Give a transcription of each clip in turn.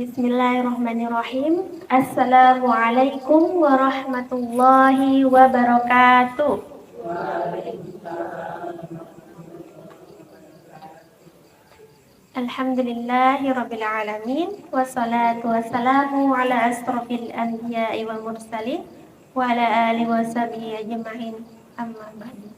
Bismillahirrahmanirrahim. Assalamualaikum warahmatullahi wabarakatuh. Alhamdulillahi alamin. Wassalatu wassalamu ala asrofil anbiya'i wal mursalin wa ala alihi wa sahbihi ajma'in. Amma ba'du.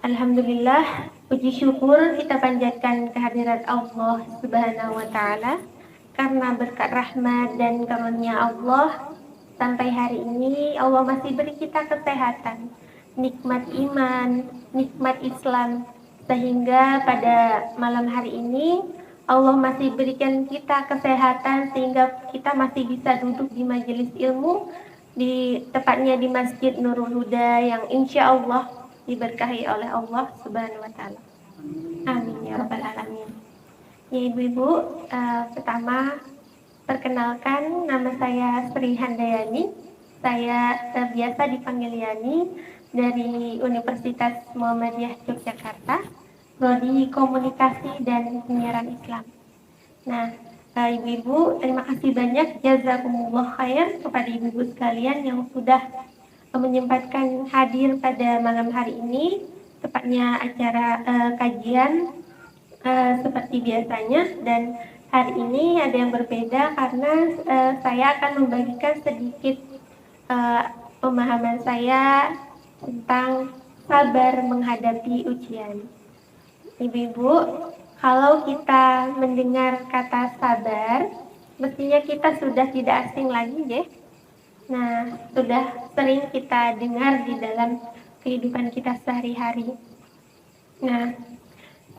Alhamdulillah, puji syukur kita panjatkan kehadirat Allah Subhanahu wa taala. Karena berkat rahmat dan karunia Allah, sampai hari ini Allah masih beri kita kesehatan, nikmat iman, nikmat Islam, sehingga pada malam hari ini Allah masih berikan kita kesehatan sehingga kita masih bisa duduk di majelis ilmu, tepatnya di Masjid Nurul Huda yang insya Allah diberkahi oleh Allah Subhanahu wa taala. Amin ya rabbal alamin. Ya ibu-ibu, pertama perkenalkan, nama saya Sri Handayani. Saya biasa dipanggil Yani dari Universitas Muhammadiyah Yogyakarta, prodi Komunikasi dan Penyiaran Islam. Nah, ibu-ibu, terima kasih banyak jazakumullah khair kepada ibu-ibu sekalian yang sudah menyempatkan hadir pada malam hari ini, tepatnya acara kajian seperti biasanya. Dan hari ini ada yang berbeda karena saya akan membagikan sedikit pemahaman saya tentang sabar menghadapi ujian. Ibu-ibu, kalau kita mendengar kata sabar, mestinya kita sudah tidak asing lagi ya. Nah, sudah sering kita dengar di dalam kehidupan kita sehari-hari. Nah,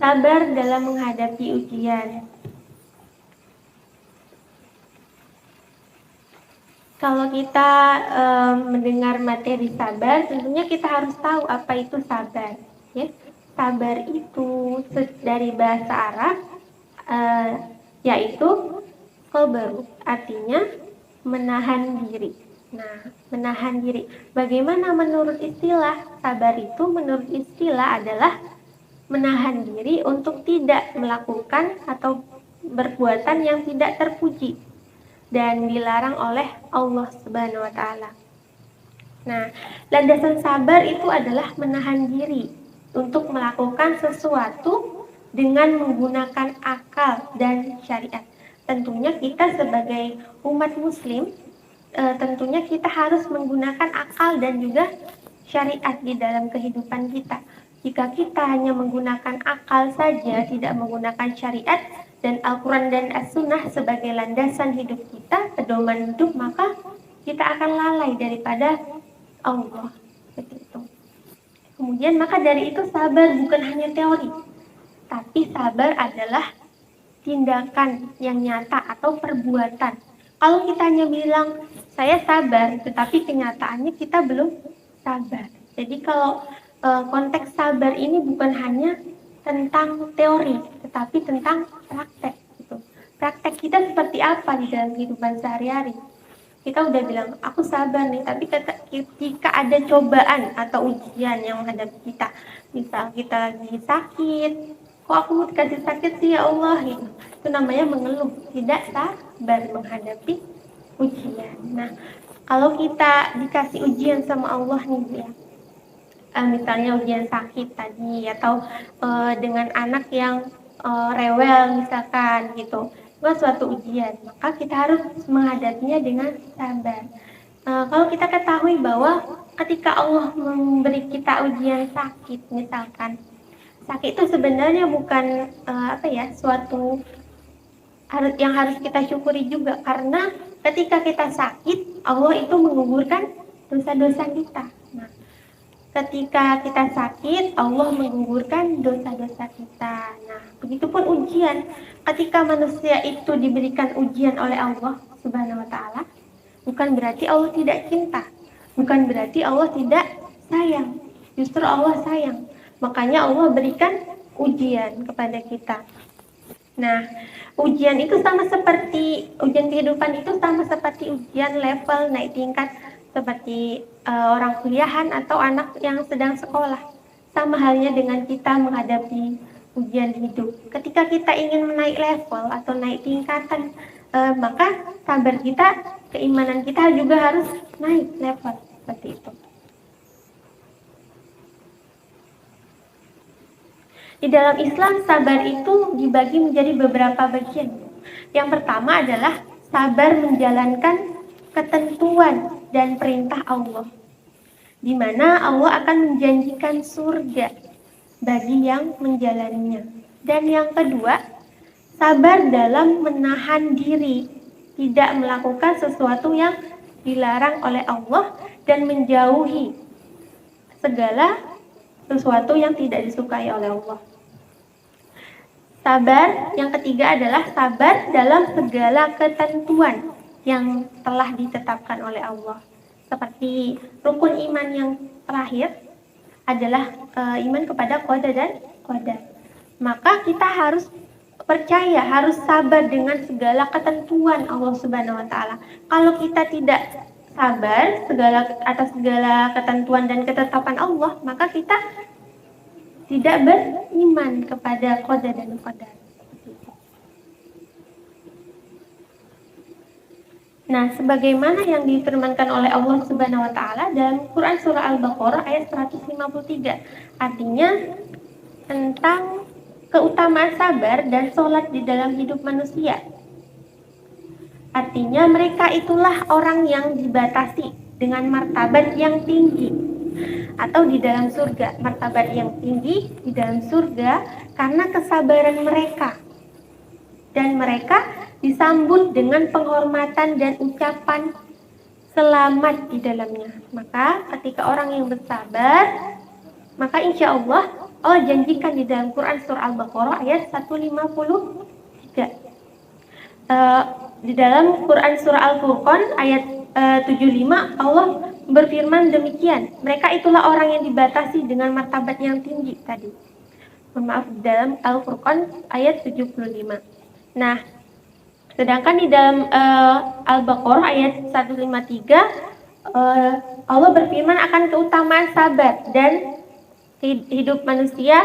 sabar dalam menghadapi ujian. Kalau kita mendengar materi sabar, tentunya kita harus tahu apa itu sabar. Ya, sabar itu dari bahasa Arab, yaitu sabar, artinya menahan diri. Nah, menahan diri. Bagaimana menurut istilah? Sabar itu menurut istilah adalah menahan diri untuk tidak melakukan atau perbuatan yang tidak terpuji dan dilarang oleh Allah Subhanahu wa taala. Nah, landasan sabar itu adalah menahan diri untuk melakukan sesuatu dengan menggunakan akal dan syariat. Tentunya kita sebagai umat muslim, tentunya kita harus menggunakan akal dan juga syariat di dalam kehidupan kita. Jika kita hanya menggunakan akal saja, tidak menggunakan syariat dan Al-Quran dan As-Sunnah sebagai landasan hidup kita, pedoman hidup, maka kita akan lalai daripada Allah. Seperti itu. Kemudian maka dari itu sabar bukan hanya teori, tapi sabar adalah tindakan yang nyata atau perbuatan. Kalau kita hanya bilang saya sabar, tetapi kenyataannya kita belum sabar. Jadi kalau konteks sabar ini bukan hanya tentang teori, tetapi tentang praktek. Gitu. Praktek kita seperti apa di dalam kehidupan sehari-hari? Kita udah bilang, aku sabar nih, tapi ketika ada cobaan atau ujian yang menghadapi kita, misal kita lagi sakit, kok aku dikasih sakit sih ya Allah, gitu. Itu namanya mengeluh, tidak sabar menghadapi ujian. Nah, kalau kita dikasih ujian sama Allah nih ya, misalnya ujian sakit tadi atau dengan anak yang rewel misalkan gitu, itu suatu ujian, maka kita harus menghadapinya dengan sabar. Kalau kita ketahui bahwa ketika Allah memberi kita ujian sakit, misalkan sakit itu sebenarnya bukan suatu yang harus kita syukuri juga, karena ketika kita sakit Allah itu menggugurkan dosa-dosa kita. Nah, ketika kita sakit Allah menggugurkan dosa-dosa kita. Nah, begitupun ujian, ketika manusia itu diberikan ujian oleh Allah Subhanahu wa taala, bukan berarti Allah tidak cinta, bukan berarti Allah tidak sayang. Justru Allah sayang. Makanya Allah berikan ujian kepada kita. Nah, ujian itu sama seperti ujian kehidupan, itu sama seperti ujian level naik tingkat seperti orang kuliahan atau anak yang sedang sekolah. Sama halnya dengan kita menghadapi ujian hidup. Ketika kita ingin menaik level atau naik tingkatan maka sabar kita, keimanan kita juga harus naik level seperti itu. Di dalam Islam, sabar itu dibagi menjadi beberapa bagian. Yang pertama adalah sabar menjalankan ketentuan dan perintah Allah, di mana Allah akan menjanjikan surga bagi yang menjalaninya. Dan yang kedua, sabar dalam menahan diri, tidak melakukan sesuatu yang dilarang oleh Allah dan menjauhi segala sesuatu yang tidak disukai oleh Allah. Sabar yang ketiga adalah sabar dalam segala ketentuan yang telah ditetapkan oleh Allah. Seperti rukun iman yang terakhir adalah iman kepada qada dan qadar. Maka kita harus percaya, harus sabar dengan segala ketentuan Allah Subhanahu wa taala. Kalau kita tidak sabar atas segala ketentuan dan ketetapan Allah, maka kita tidak beriman kepada qada dan qadar. Nah, sebagaimana yang difirmankan oleh Allah Subhanahu wa taala dalam Quran surah Al-Baqarah ayat 153. Artinya tentang keutamaan sabar dan sholat di dalam hidup manusia. Artinya mereka itulah orang yang dibatasi dengan martabat yang tinggi, atau di dalam surga, martabat yang tinggi di dalam surga karena kesabaran mereka. Dan mereka disambut dengan penghormatan dan ucapan selamat di dalamnya. Maka ketika orang yang bersabar, maka insya Allah janjikan di dalam Quran surah Al-Baqarah ayat 153. Di dalam Quran surah Al-Furqan ayat 75 Allah berfirman demikian, mereka itulah orang yang dibatasi dengan martabat yang tinggi tadi. Maaf, dalam Al-Furqan ayat 75. Nah, sedangkan di dalam Al-Baqarah ayat 153 Allah berfirman akan keutamaan sabar dan hidup manusia,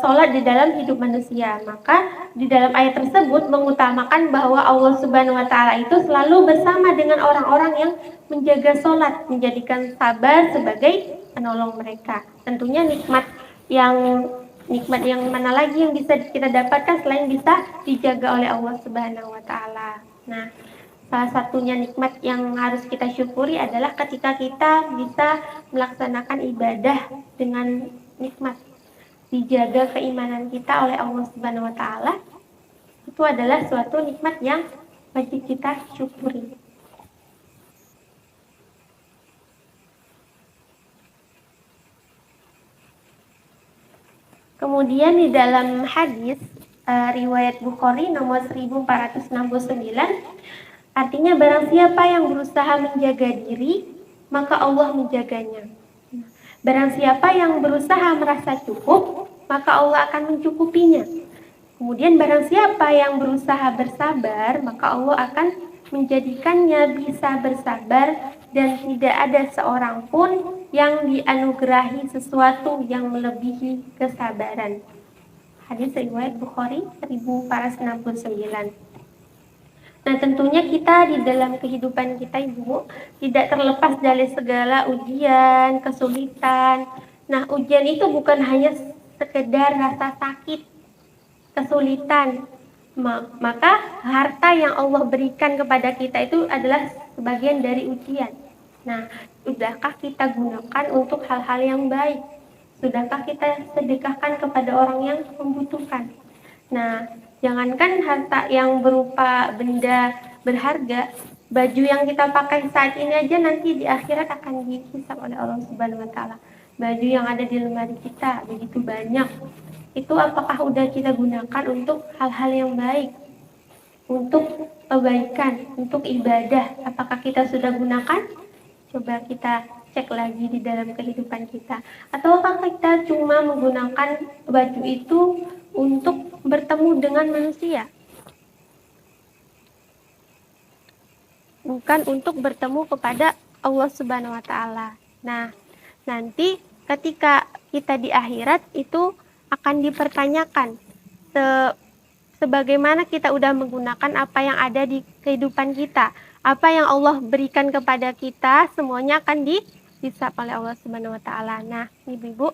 sholat di dalam hidup manusia. Maka di dalam ayat tersebut mengutamakan bahwa Allah Subhanahu wa taala itu selalu bersama dengan orang-orang yang menjaga sholat, menjadikan sabar sebagai penolong mereka. Tentunya nikmat yang mana lagi yang bisa kita dapatkan selain bisa dijaga oleh Allah Subhanahu wa taala. Nah, salah satunya nikmat yang harus kita syukuri adalah ketika kita bisa melaksanakan ibadah dengan nikmat, dijaga keimanan kita oleh Allah Subhanahu wa taala. Itu adalah suatu nikmat yang wajib kita syukuri. Kemudian di dalam hadis riwayat Bukhari nomor 1469, artinya barang siapa yang berusaha menjaga diri, maka Allah menjaganya. Barang siapa yang berusaha merasa cukup, maka Allah akan mencukupinya. Kemudian barang siapa yang berusaha bersabar, maka Allah akan menjadikannya bisa bersabar dan tidak ada seorang pun yang dianugerahi sesuatu yang melebihi kesabaran. Hadis riwayat Bukhari 1469. Nah, tentunya kita di dalam kehidupan kita, Ibu, tidak terlepas dari segala ujian, kesulitan. Nah, ujian itu bukan hanya sekedar rasa sakit, kesulitan. Maka harta yang Allah berikan kepada kita itu adalah sebagian dari ujian. Nah, sudahkah kita gunakan untuk hal-hal yang baik? Sudahkah kita sedekahkan kepada orang yang membutuhkan? Nah, jangankan harta yang berupa benda berharga, baju yang kita pakai saat ini aja nanti di akhirat akan dihisab oleh Allah Subhanahu wa taala. Baju yang ada di lemari kita begitu banyak. Itu apakah udah kita gunakan untuk hal-hal yang baik? Untuk kebaikan, untuk ibadah, apakah kita sudah gunakan? Coba kita cek lagi di dalam kehidupan kita. Ataukah kita cuma menggunakan baju itu untuk bertemu dengan manusia? Bukan untuk bertemu kepada Allah Subhanahu wa taala. Nah, nanti ketika kita di akhirat itu akan dipertanyakan sebagaimana kita udah menggunakan apa yang ada di kehidupan kita. Apa yang Allah berikan kepada kita semuanya akan dihisab oleh Allah Subhanahu wa taala. Nah, Ibu-ibu,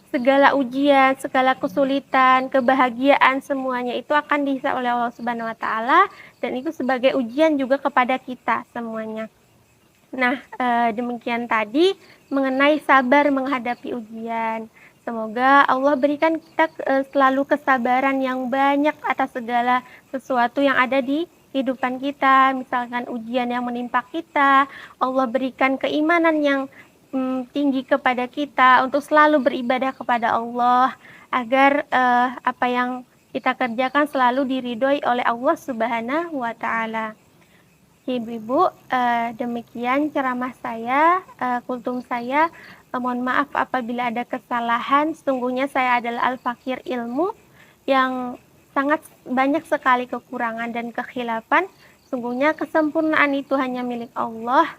segala ujian, segala kesulitan, kebahagiaan semuanya itu akan dihisab oleh Allah Subhanahu wa taala dan itu sebagai ujian juga kepada kita semuanya. Nah, demikian tadi mengenai sabar menghadapi ujian. Semoga Allah berikan kita selalu kesabaran yang banyak atas segala sesuatu yang ada di kehidupan kita. Misalkan ujian yang menimpa kita, Allah berikan keimanan yang tinggi kepada kita untuk selalu beribadah kepada Allah agar apa yang kita kerjakan selalu diridhoi oleh Allah Subhanahu wa taala. Ibu-ibu, demikian ceramah saya, kultum saya. Mohon maaf apabila ada kesalahan. Sesungguhnya saya adalah al-fakir ilmu yang sangat banyak sekali kekurangan dan kekhilafan. Sungguhnya kesempurnaan itu hanya milik Allah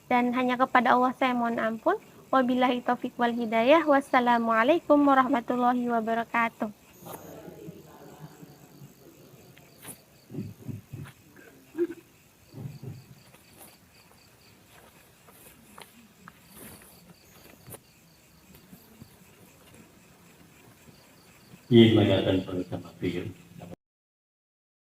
dan hanya kepada Allah saya mohon ampun. Wabillahi taufiq wal hidayah. Wassalamualaikum warahmatullahi wabarakatuh. Iya, kelihatan pada sama